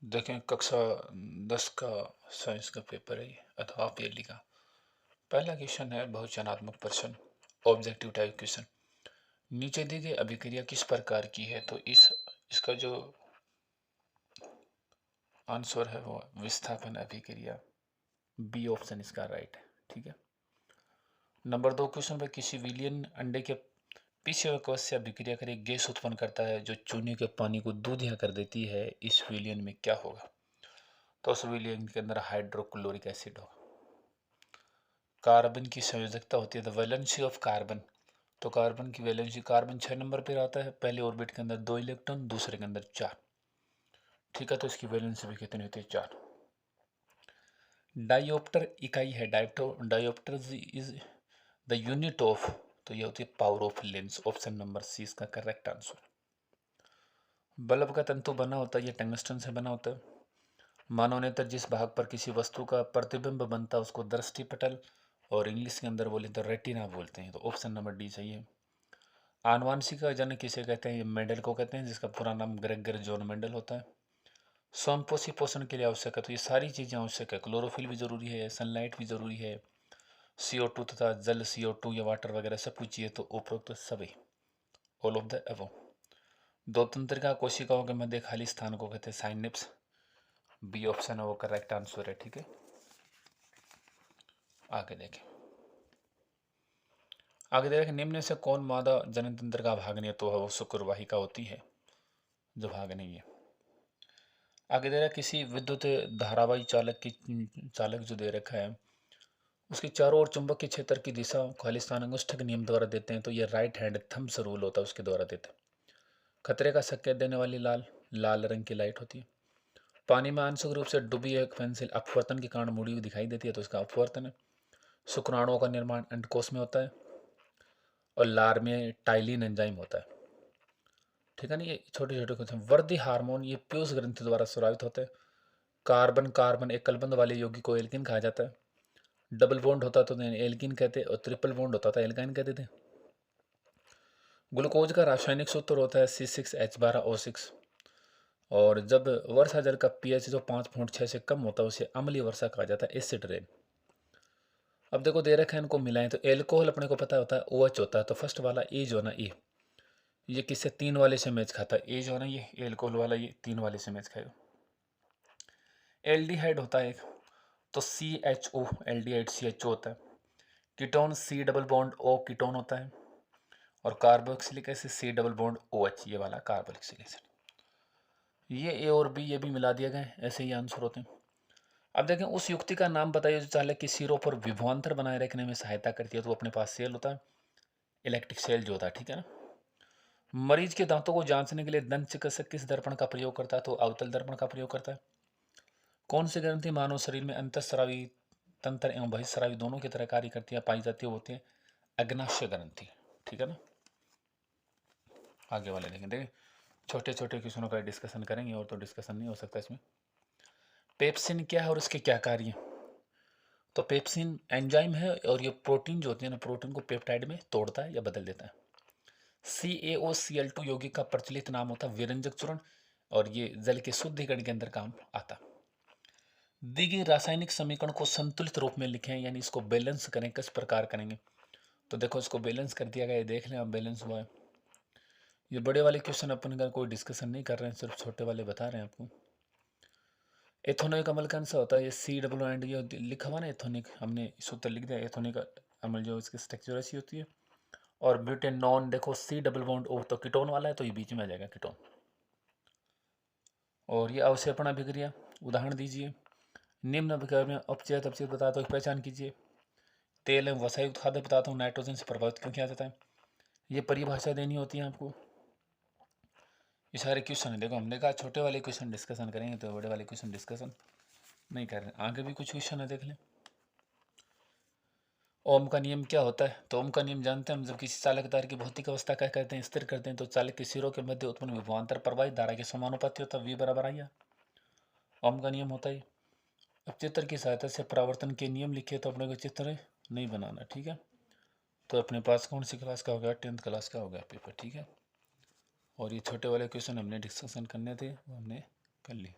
देखें कक्षा 10 का साइंस का पेपर है ये अथवा हाफ ईयरली का। पहला क्वेश्चन है बहुचयनात्मक प्रश्न, ऑब्जेक्टिव टाइप क्वेश्चन। नीचे दी गई अभिक्रिया किस प्रकार की है? तो इसका जो आंसर है वो विस्थापन अभिक्रिया, बी ऑप्शन इसका राइट है। ठीक है। नंबर 2 क्वेश्चन पे, किसी विलियन अंडे के पीछे कोश से अभिक्रिया कर एक गैस उत्पन्न करता है जो चूने के पानी को दूधिया कर देती है। इस विलियन में क्या होगा? तो उस विलियन के अंदर हाइड्रोक्लोरिक एसिड होगा। कार्बन की संयोजकता होती है द वैलेंसी ऑफ कार्बन। तो कार्बन की वैलेंसी, कार्बन 6 नंबर पर आता है, पहले ऑर्बिट के अंदर 2 इलेक्ट्रॉन, दूसरे के अंदर 4। ठीक है, तो इसकी वैलेंसी भी कितनी होती है? 4। डायोप्टर इकाई है, dioptre is the unit of, तो ये होती है power of lens. Option number C इसका करेक्ट आंसर। बल्ब का तंतु बना होता है, ये टंगस्टन से बना होता है। मानव नेत्र जिस भाग पर किसी वस्तु का प्रतिबिंब बनता है उसको दृष्टि पटल, और इंग्लिश के अंदर बोले तो रेटिना बोलते हैं। तो ऑप्शन नंबर डी सही है। आनुवंशिक जनक किसे कहते हैं? ये मेंडल को कहते हैं, जिसका पूरा नाम ग्रेगर जॉन मेंडल होता है। स्वयंपोषी पोषण के लिए आवश्यक है, तो ये सारी चीज़ें आवश्यक है। क्लोरोफिल भी जरूरी है, सनलाइट भी जरूरी है, CO2 तथा जल, CO2 या वाटर वगैरह सब कुछ चाहिए। तो उपरोक्त सभी, ऑल ऑफ द अबव। दो तंत्रिका कोशिकाओं के मध्य खाली स्थान को कहते हैं साइनेप्स। बी ऑप्शन है वो करेक्ट आंसर है। ठीक है, आगे देखें। निम्न से कौन मादा जननतंत्र का भाग नहीं है? तो वो शुक्रवाहिका होती है जो भाग नहीं है। आगे दे रहा है, किसी विद्युत धारावाही चालक जो दे रखा है उसके चारों ओर चुंबकीय क्षेत्र की दिशा खाली स्थान अंगुष्ठ के नियम द्वारा देते हैं। तो ये राइट हैंड थम्स रूल होता है, उसके द्वारा देते हैं। खतरे का संकेत देने वाली लाल रंग की लाइट होती है। पानी में आंशिक रूप से डूबी एक पेंसिल अपवर्तन के कारण मुड़ी हुई दिखाई देती है, तो इसका अपवर्तन है। शुक्राणुओं का निर्माण अंडकोश में होता है, और लार में टाइलिन एंजाइम होता है। ठीक है ना, ये छोटे छोटे क्वेश्चन। वृद्धि हार्मोन ये पीयूष ग्रंथि द्वारा स्रावित होते हैं। कार्बन कार्बन एक कलबंध वाले यौगिक को एल्किन कहा जाता है। डबल बॉन्ड होता तो एल्किन कहते, और ट्रिपल बॉन्ड होता था एल्काइन कहते थे। ग्लूकोज का रासायनिक सूत्र होता है C6H12O6। और जब वर्षा जल का pH जो 5.6 से कम होता है उसे अम्लीय वर्षा कहा जाता है, एसिड रेन। अब देखो दे रखा है, इनको मिलाएं तो एल्कोहल अपने को पता होता है OH होता है, तो फर्स्ट वाला ए जो है ना, ए ये किससे 3 वाले से मैच खाता है। ए जो है ना, ये एल्कोहल वाला ये 3 वाले से मैच खाएगा। एल्डिहाइड होता है एक, तो CHO, एल्डिहाइड CHO होता है। Ketone C double bond O ketone होता है, और carboxylic acid C double bond OH, ये वाला कार्बोक्सिलिक एसिड। ये ए और बी ये भी मिला दिया गया, ऐसे ही आंसर होते हैं। अब देखें, उस युक्ति का नाम बताइए जो चालक की सिरों पर विभवांतर बनाए रखने में सहायता करती है। तो अपने पास सेल होता है, इलेक्ट्रिक सेल जो होता है। ठीक है ना। मरीज के दांतों को जांचने के लिए दंत चिकित्सक किस दर्पण का प्रयोग करता है? तो अवतल दर्पण का प्रयोग करता है। कौन सी ग्रंथि मानव शरीर में अंतःस्रावी तंत्र एवं बहिःस्रावी दोनों की तरह कार्य करती है, पाई जाती है? होती है अग्नाशय ग्रंथि। ठीक है ना। आगे वाले देखें छोटे छोटे क्वेश्चनों का डिस्कशन करेंगे, और तो डिस्कशन नहीं हो सकता इसमें। पेप्सिन क्या है और इसके क्या कार्य हैं? तो पेप्सिन एंजाइम है, और ये प्रोटीन जो होती है ना, प्रोटीन को पेप्टाइड में तोड़ता है या बदल देता है। CaOCl2 यौगिक का प्रचलित नाम होता है विरंजक चूर्ण, और ये जल के शुद्धिकरण के अंदर काम आता। दी गई रासायनिक समीकरण को संतुलित रूप में लिखें, यानी इसको बैलेंस करें। किस प्रकार करेंगे? तो देखो इसको बैलेंस कर दिया गया है, देख लें अब बैलेंस हुआ है। ये बड़े वाले क्वेश्चन अपन का कोई डिस्कशन नहीं कर रहे हैं, सिर्फ छोटे वाले बता रहे हैं आपको। एथोनिक अम्ल कौन सा होता है? ये COO एंड ये लिखा हुआ ना एथोनिक, हमने सूत्र लिख दिया। एथोनिक अम्ल जो इसकी स्ट्रक्चर ऐसी होती है। और ब्यूटेनॉन देखो C डबल बॉन्ड O, तो कीटोन वाला है, तो ये बीच में आ जाएगा कीटोन। और ये अवक्षेपण अभिक्रिया, उदाहरण दीजिए। निम्न अभिक्रिया में अपचयित अपचयित पदार्थों की पहचान कीजिए। तेल एवं वसायुक्त खाद्य पदार्थों नाइट्रोजन से प्रभावित क्यों किया जाता है? ये परिभाषा देनी होती है आपको। ये सारे क्वेश्चन है। देखो हमने कहा छोटे वाले क्वेश्चन डिस्कशन करेंगे, तो बड़े वाले क्वेश्चन डिस्कशन नहीं कर रहे। आगे भी कुछ क्वेश्चन है, देख लें। ओम का नियम क्या होता है? तो ओम का नियम जानते हैं हम, जब किसी चालक तार की भौतिक अवस्था क्या कहते हैं, स्थिर करते हैं, तो चालक के सिरों के मध्य उत्पन्न विभवांतर प्रवाहित धारा के समानुपाती होता है, V बराबर I। ओम का नियम होता है। अब चित्र की सहायता से परावर्तन के नियम लिखे, तो अपने को चित्र नहीं बनाना। ठीक है। तो अपने पास कौन सी क्लास का हो गया? 10th क्लास का हो गया पेपर। ठीक है। और ये छोटे वाले क्वेश्चन हमने डिस्कशन करने थे, वो हमने कर लिए।